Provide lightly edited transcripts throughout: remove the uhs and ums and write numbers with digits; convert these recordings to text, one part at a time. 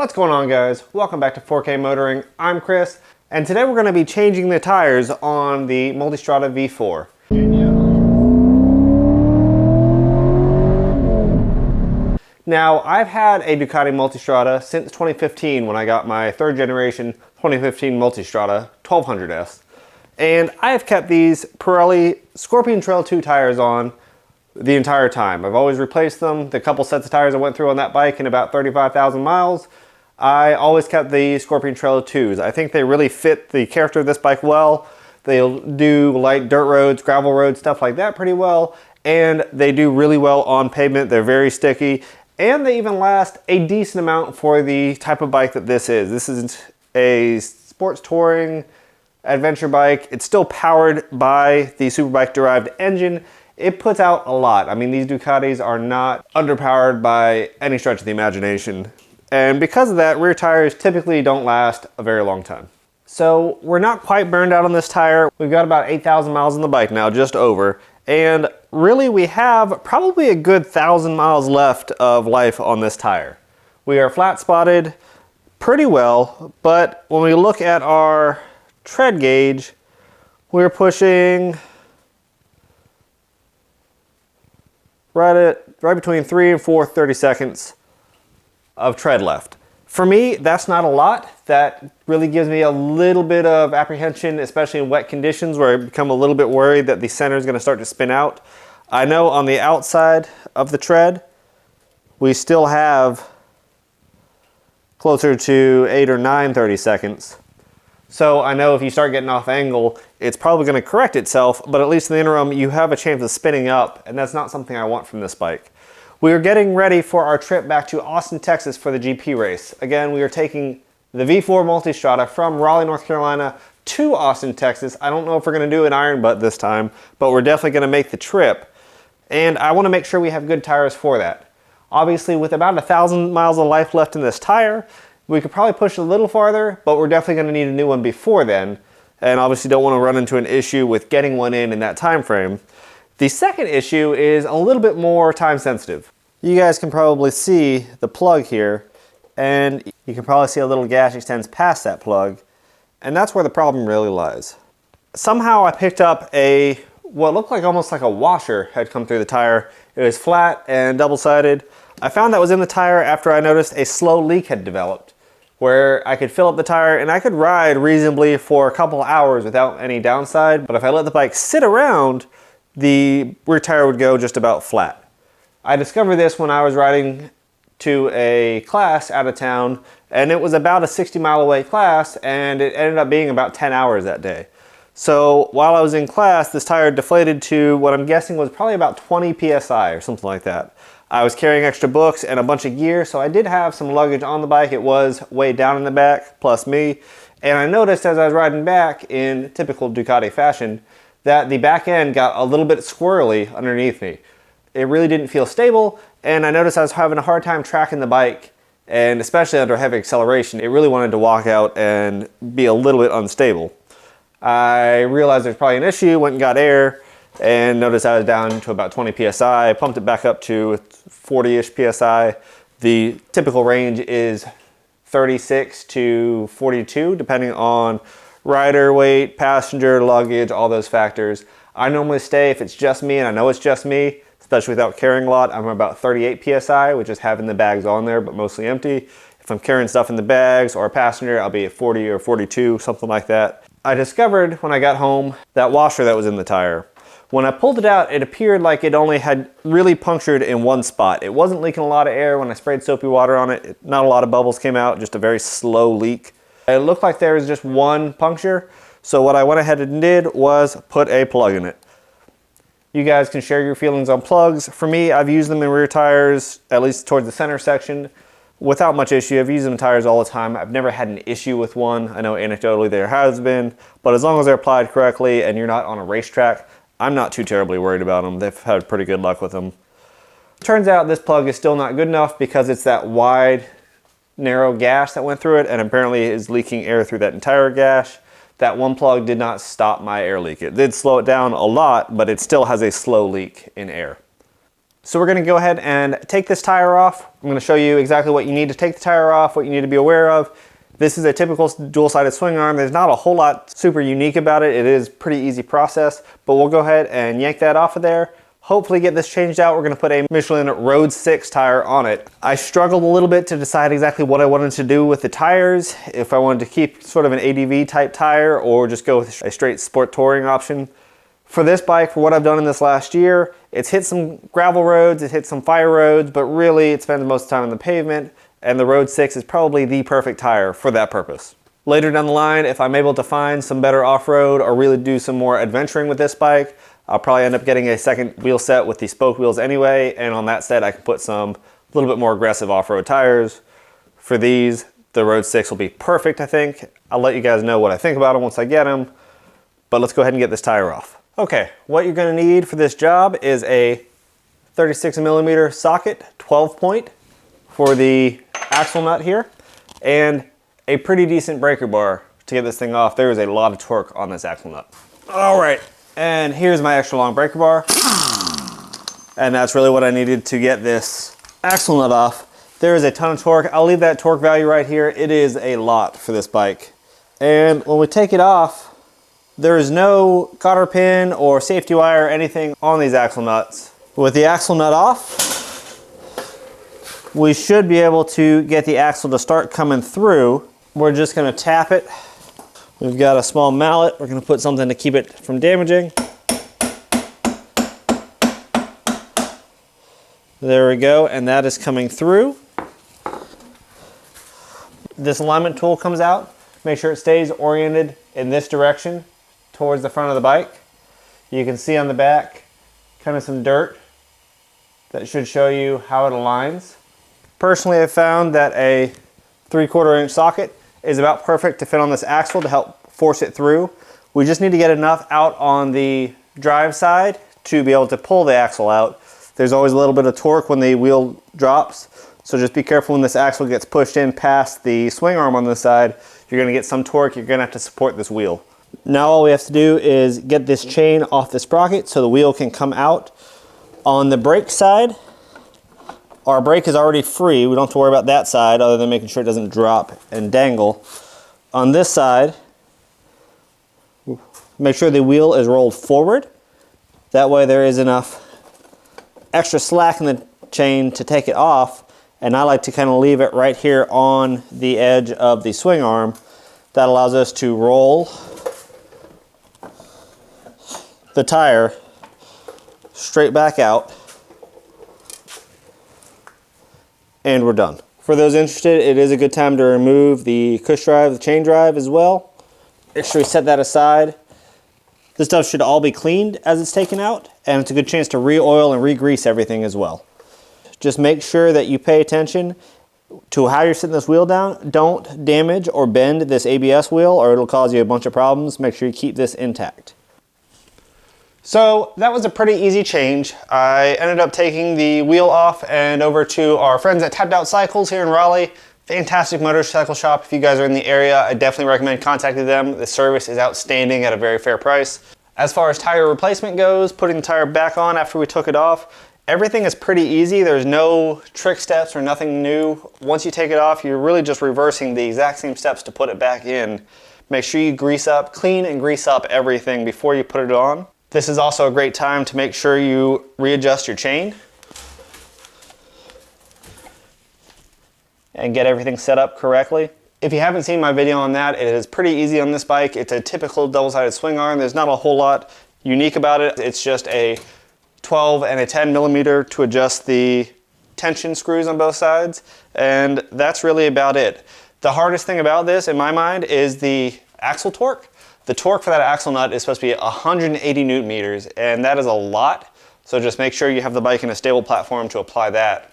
What's going on, guys? Welcome back to 4K Motoring. I'm Chris, and today we're going to be changing the tires on the Multistrada V4. Now, I've had a Ducati Multistrada since 2015 when I got my third generation 2015 Multistrada 1200S. And I have kept these Pirelli Scorpion Trail 2 tires on the entire time. I've always replaced them. The couple sets of tires I went through on that bike in about 35,000 miles, I always kept the Scorpion Trail 2s. I think they really fit the character of this bike well. They'll do light dirt roads, gravel roads, stuff like that pretty well. And they do really well on pavement. They're very sticky. And they even last a decent amount for the type of bike that this is. This isn't a sports touring adventure bike. It's still powered by the Superbike derived engine. It puts out a lot. I mean, these Ducatis are not underpowered by any stretch of the imagination. And because of that, rear tires typically don't last a very long time. So we're not quite burned out on this tire. We've got about 8,000 miles on the bike now, just over. And really we have probably a good 1,000 miles left of life on this tire. We are flat spotted pretty well, but when we look at our tread gauge, we're pushing right between 3 and 4 30-seconds of tread left. For me, that's not a lot. That really gives me a little bit of apprehension, especially in wet conditions where I become a little bit worried that the center is going to start to spin out. I know on the outside of the tread, we still have closer to 8 or 9 30-seconds. So I know if you start getting off angle, it's probably going to correct itself, but at least in the interim, you have a chance of spinning up, and that's not something I want from this bike. We are getting ready for our trip back to Austin, Texas for the GP race. Again, we are taking the V4 Multistrada from Raleigh, North Carolina to Austin, Texas. I don't know if we're going to do an iron butt this time, but we're definitely going to make the trip. And I want to make sure we have good tires for that. Obviously, with about 1,000 miles of life left in this tire, we could probably push a little farther, but we're definitely going to need a new one before then. And obviously don't want to run into an issue with getting one in that time frame. The second issue is a little bit more time sensitive. You guys can probably see the plug here, and you can probably see a little gash extends past that plug, and that's where the problem really lies. Somehow I picked up what looked like almost like a washer had come through the tire. It was flat and double-sided. I found that was in the tire after I noticed a slow leak had developed, where I could fill up the tire and I could ride reasonably for a couple hours without any downside, but if I let the bike sit around, the rear tire would go just about flat. I discovered this when I was riding to a class out of town, and it was about a 60-mile away class, and it ended up being about 10 hours that day. So while I was in class, this tire deflated to what I'm guessing was probably about 20 PSI or something like that. I was carrying extra books and a bunch of gear, so I did have some luggage on the bike. It was way down in the back, plus me. And I noticed as I was riding back in typical Ducati fashion that the back end got a little bit squirrely underneath me. It really didn't feel stable, and I noticed I was having a hard time tracking the bike, and especially under heavy acceleration, it really wanted to walk out and be a little bit unstable. I realized there's probably an issue, went and got air, and noticed I was down to about 20 PSI, pumped it back up to 40-ish PSI. The typical range is 36 to 42, depending on rider weight, passenger, luggage, all those factors. I normally stay, if it's just me, and I know it's just me, especially without carrying a lot, I'm about 38 PSI, which is having the bags on there, but mostly empty. If I'm carrying stuff in the bags or a passenger, I'll be at 40 or 42, something like that. I discovered when I got home that washer that was in the tire. When I pulled it out, it appeared like it only had really punctured in one spot. It wasn't leaking a lot of air. When I sprayed soapy water on it, not a lot of bubbles came out, just a very slow leak. It looked like there was just one puncture, so what I went ahead and did was put a plug in it. You guys can share your feelings on plugs. For me, I've used them in rear tires, at least towards the center section, without much issue. I've used them in tires all the time. I've never had an issue with one. I know anecdotally there has been, but as long as they're applied correctly and you're not on a racetrack, I'm not too terribly worried about them. They've had pretty good luck with them. Turns out this plug is still not good enough because it's that wide, narrow gash that went through it, and apparently is leaking air through that entire gash. That one plug did not stop my air leak. It did slow it down a lot, but it still has a slow leak in air. So we're gonna go ahead and take this tire off. I'm gonna show you exactly what you need to take the tire off, what you need to be aware of. This is a typical dual-sided swing arm. There's not a whole lot super unique about it. It is a pretty easy process, but we'll go ahead and yank that off of there. Hopefully get this changed out. We're gonna put a Michelin Road 6 tire on it. I struggled a little bit to decide exactly what I wanted to do with the tires, if I wanted to keep sort of an ADV type tire or just go with a straight sport touring option. For this bike, for what I've done in this last year, it's hit some gravel roads, it hit some fire roads, but really it spends most of the time on the pavement, and the Road 6 is probably the perfect tire for that purpose. Later down the line, if I'm able to find some better off-road or really do some more adventuring with this bike, I'll probably end up getting a second wheel set with the spoke wheels anyway, and on that set I can put some a little bit more aggressive off-road tires. For these, the Road 6 will be perfect, I think. I'll let you guys know what I think about them once I get them, but let's go ahead and get this tire off. Okay, what you're gonna need for this job is a 36mm socket, 12 point for the axle nut here, and a pretty decent breaker bar to get this thing off. There is a lot of torque on this axle nut. All right, and here's my extra long breaker bar. And that's really what I needed to get this axle nut off. There is a ton of torque. I'll leave that torque value right here. It is a lot for this bike. And when we take it off, there is no cotter pin or safety wire or anything on these axle nuts. With the axle nut off, we should be able to get the axle to start coming through. We're just gonna tap it. We've got a small mallet. We're gonna put something to keep it from damaging. There we go, and that is coming through. This alignment tool comes out. Make sure it stays oriented in this direction towards the front of the bike. You can see on the back kind of some dirt that should show you how it aligns. Personally, I've found that a 3/4 inch socket is about perfect to fit on this axle to help force it through. We just need to get enough out on the drive side to be able to pull the axle out. There's always a little bit of torque when the wheel drops, so just be careful when this axle gets pushed in past the swing arm on this side. You're gonna get some torque, you're gonna have to support this wheel. Now all we have to do is get this chain off the sprocket so the wheel can come out. On the brake side, our brake is already free. We don't have to worry about that side other than making sure it doesn't drop and dangle. On this side, make sure the wheel is rolled forward. That way there is enough extra slack in the chain to take it off, and I like to kind of leave it right here on the edge of the swing arm. That allows us to roll the tire straight back out, and we're done. For those interested, it is a good time to remove the cush drive, the chain drive as well. Make sure we set that aside. This stuff should all be cleaned as it's taken out, and it's a good chance to re-oil and re-grease everything as well. Just make sure that you pay attention to how you're sitting this wheel down. Don't damage or bend this ABS wheel or it'll cause you a bunch of problems. Make sure you keep this intact. So that was a pretty easy change. I ended up taking the wheel off and over to our friends at Tapped Out Cycles here in Raleigh. Fantastic motorcycle shop. If you guys are in the area, I definitely recommend contacting them. The service is outstanding at a very fair price. As far as tire replacement goes, putting the tire back on after we took it off, everything is pretty easy. There's no trick steps or nothing new. Once you take it off, you're really just reversing the exact same steps to put it back in. Make sure you clean and grease up everything before you put it on. This is also a great time to make sure you readjust your chain and get everything set up correctly. If you haven't seen my video on that, it is pretty easy on this bike. It's a typical double-sided swing arm. There's not a whole lot unique about it. It's just a 12 and a 10 millimeter to adjust the tension screws on both sides, and that's really about it. The hardest thing about this, in my mind, is the axle torque. The torque for that axle nut is supposed to be 180 Newton meters, and that is a lot, so just make sure you have the bike in a stable platform to apply that.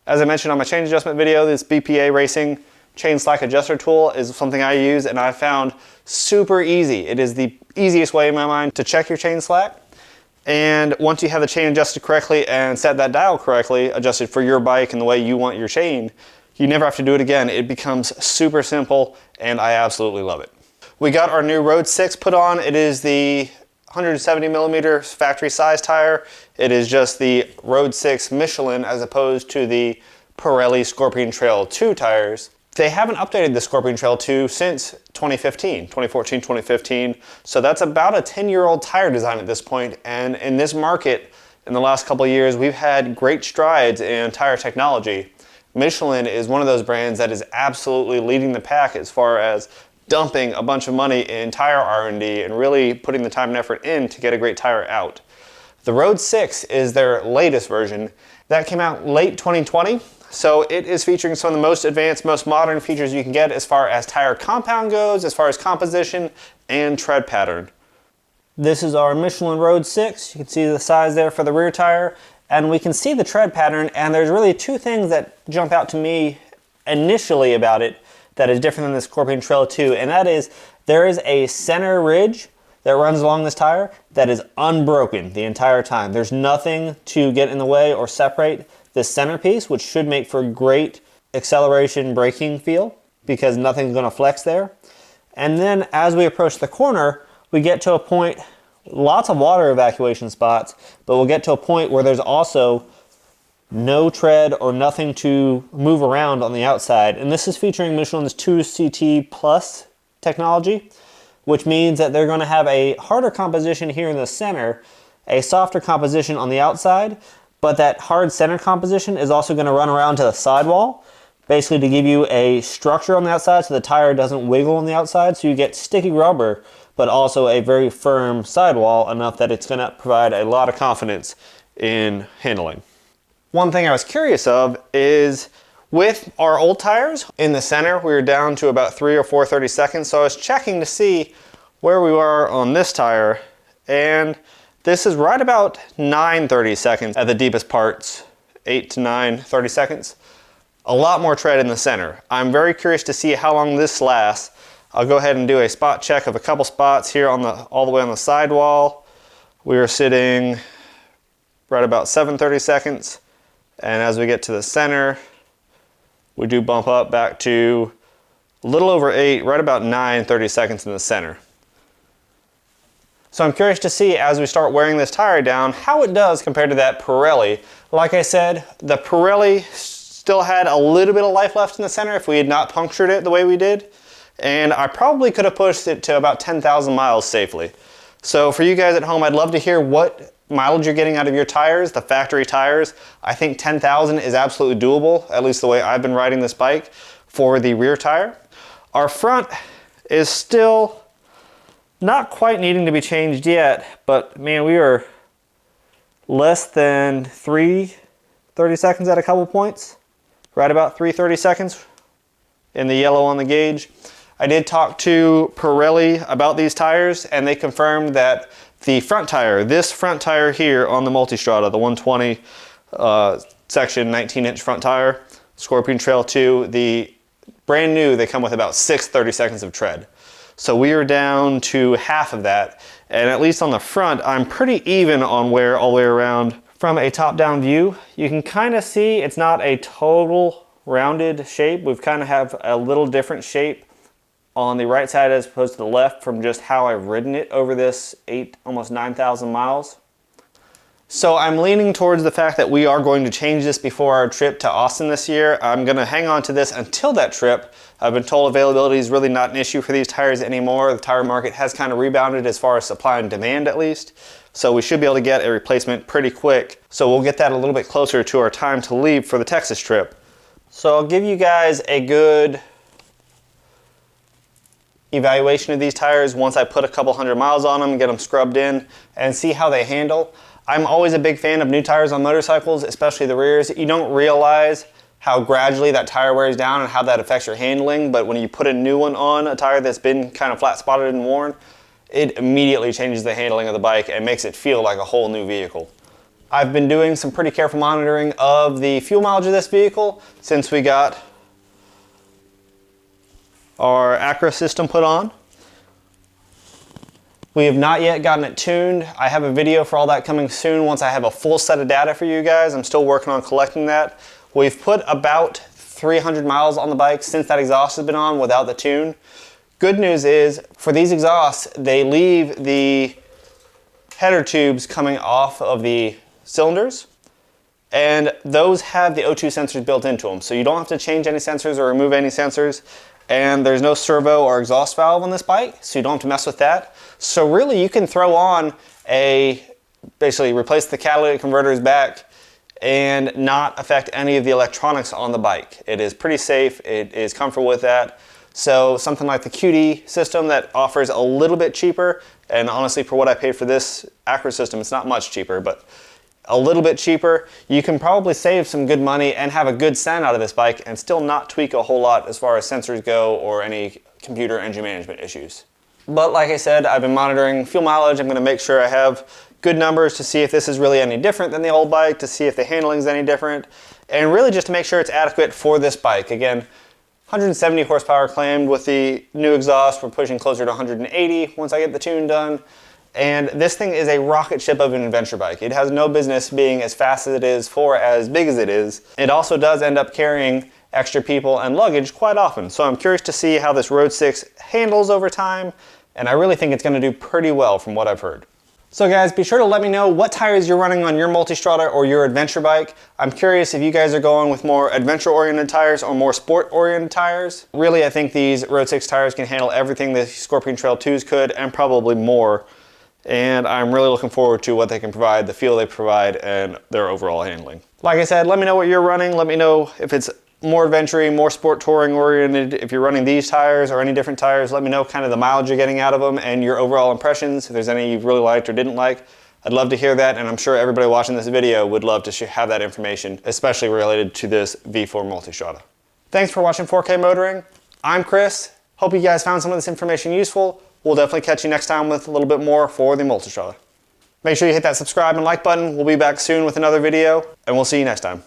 As I mentioned on my chain adjustment video, this BPA Racing chain slack adjuster tool is something I use and I found super easy. It is the easiest way in my mind to check your chain slack. And once you have the chain adjusted correctly and set that dial correctly, adjusted for your bike and the way you want your chain, you never have to do it again. It becomes super simple and I absolutely love it. We got our new Road 6 put on. It is the 170 millimeter factory size tire. It is just the Road 6 Michelin as opposed to the Pirelli Scorpion Trail 2 tires. They haven't updated the Scorpion Trail 2 since 2014, 2015. So that's about a 10-year-old tire design at this point. And in this market, in the last couple of years, we've had great strides in tire technology. Michelin is one of those brands that is absolutely leading the pack as far as dumping a bunch of money in tire R&D and really putting the time and effort in to get a great tire out. The Road 6 is their latest version. That came out late 2020. So it is featuring some of the most advanced, most modern features you can get as far as tire compound goes, as far as composition and tread pattern. This is our Michelin Road 6. You can see the size there for the rear tire, and we can see the tread pattern, and there's really two things that jump out to me initially about it that is different than the Scorpion Trail 2, and that is there is a center ridge that runs along this tire that is unbroken the entire time. There's nothing to get in the way or separate this centerpiece, which should make for great acceleration braking feel because nothing's going to flex there. And then as we approach the corner, we get to a point, lots of water evacuation spots, but we'll get to a point where there's also no tread or nothing to move around on the outside. And this is featuring Michelin's 2CT Plus technology, which means that they're going to have a harder composition here in the center, a softer composition on the outside, but that hard center composition is also going to run around to the sidewall, basically to give you a structure on the outside so the tire doesn't wiggle on the outside, so you get sticky rubber, but also a very firm sidewall enough that it's going to provide a lot of confidence in handling. One thing I was curious of is with our old tires in the center, we were down to about 3 or 4 30-seconds, so I was checking to see where we were on this tire, and this is right about 9 30-seconds at the deepest parts, 8 to 9 30-seconds. A lot more tread in the center. I'm very curious to see how long this lasts. I'll go ahead and do a spot check of a couple spots here on all the way on the sidewall. We are sitting right about 7 30-seconds. And as we get to the center, we do bump up back to a little over 8, right about 9 30-seconds in the center. So I'm curious to see as we start wearing this tire down how it does compared to that Pirelli. Like I said, the Pirelli still had a little bit of life left in the center if we had not punctured it the way we did. And I probably could have pushed it to about 10,000 miles safely. So for you guys at home, I'd love to hear what mileage you're getting out of your tires, the factory tires. I think 10,000 is absolutely doable, at least the way I've been riding this bike for the rear tire. Our front is still not quite needing to be changed yet, but man, we are less than 3 30-seconds at a couple points. Right about 3 30-seconds in the yellow on the gauge. I did talk to Pirelli about these tires, and they confirmed that the front tire, this front tire here on the Multistrada, the 120 section 19-inch front tire, Scorpion Trail 2, the brand new, they come with about 6 30-seconds of tread. So we are down to half of that, and at least on the front, I'm pretty even on wear all the way around. From a top-down view, you can kind of see it's not a total rounded shape. We've kind of have a little different shape on the right side as opposed to the left from just how I've ridden it over this almost 9,000 miles. So I'm leaning towards the fact that we are going to change this before our trip to Austin this year. I'm going to hang on to this until that trip. I've been told availability is really not an issue for these tires anymore. The tire market has kind of rebounded as far as supply and demand at least. So we should be able to get a replacement pretty quick. So we'll get that a little bit closer to our time to leave for the Texas trip. So I'll give you guys a good evaluation of these tires once I put a couple 100 miles on them, get them scrubbed in, and see how they handle. I'm always a big fan of new tires on motorcycles, especially the rears. You don't realize how gradually that tire wears down and how that affects your handling, but when you put a new one on, a tire that's been kind of flat spotted and worn, it immediately changes the handling of the bike and makes it feel like a whole new vehicle. I've been doing some pretty careful monitoring of the fuel mileage of this vehicle since we got our Acura system put on. We have not yet gotten it tuned. I have a video for all that coming soon once I have a full set of data for you guys. I'm still working on collecting that. We've put about 300 miles on the bike since that exhaust has been on without the tune. Good news is, for these exhausts, they leave the header tubes coming off of the cylinders, and those have the O2 sensors built into them. So you don't have to change any sensors or remove any sensors, and there's no servo or exhaust valve on this bike, so you don't have to mess with that. So really you can throw on basically replace the catalytic converters back and not affect any of the electronics on the bike. It is pretty safe, it is comfortable with that. So something like the QD system that offers a little bit cheaper, and honestly for what I paid for this Acura system, it's not much cheaper, but a little bit cheaper, you can probably save some good money and have a good sound out of this bike and still not tweak a whole lot as far as sensors go or any computer engine management issues. But like I said, I've been monitoring fuel mileage. I'm going to make sure I have good numbers to see if this is really any different than the old bike, to see if the handling is any different, and really just to make sure it's adequate for this bike. Again, 170 horsepower claimed with the new exhaust. We're pushing closer to 180 once I get the tune done. And this thing is a rocket ship of an adventure bike. It has no business being as fast as it is for as big as it is. It also does end up carrying extra people and luggage quite often. So I'm curious to see how this Road 6 handles over time, and I really think it's going to do pretty well from what I've heard. So guys, be sure to let me know what tires you're running on your Multistrada or your adventure bike. I'm curious if you guys are going with more adventure-oriented tires or more sport-oriented tires. Really, I think these Road 6 tires can handle everything the Scorpion Trail 2s could and probably more. And I'm really looking forward to what they can provide, the feel they provide, and their overall handling. Like I said, let me know what you're running. Let me know if it's more adventure-y, more sport touring oriented. If you're running these tires or any different tires, let me know kind of the mileage you're getting out of them and your overall impressions. If there's any you really liked or didn't like, I'd love to hear that, and I'm sure everybody watching this video would love to have that information, especially related to this V4 Multistrada. Thanks for watching 4K Motoring. I'm Chris. Hope you guys found some of this information useful. We'll definitely catch you next time with a little bit more for the Multistrada. Make sure you hit that subscribe and like button. We'll be back soon with another video, and we'll see you next time.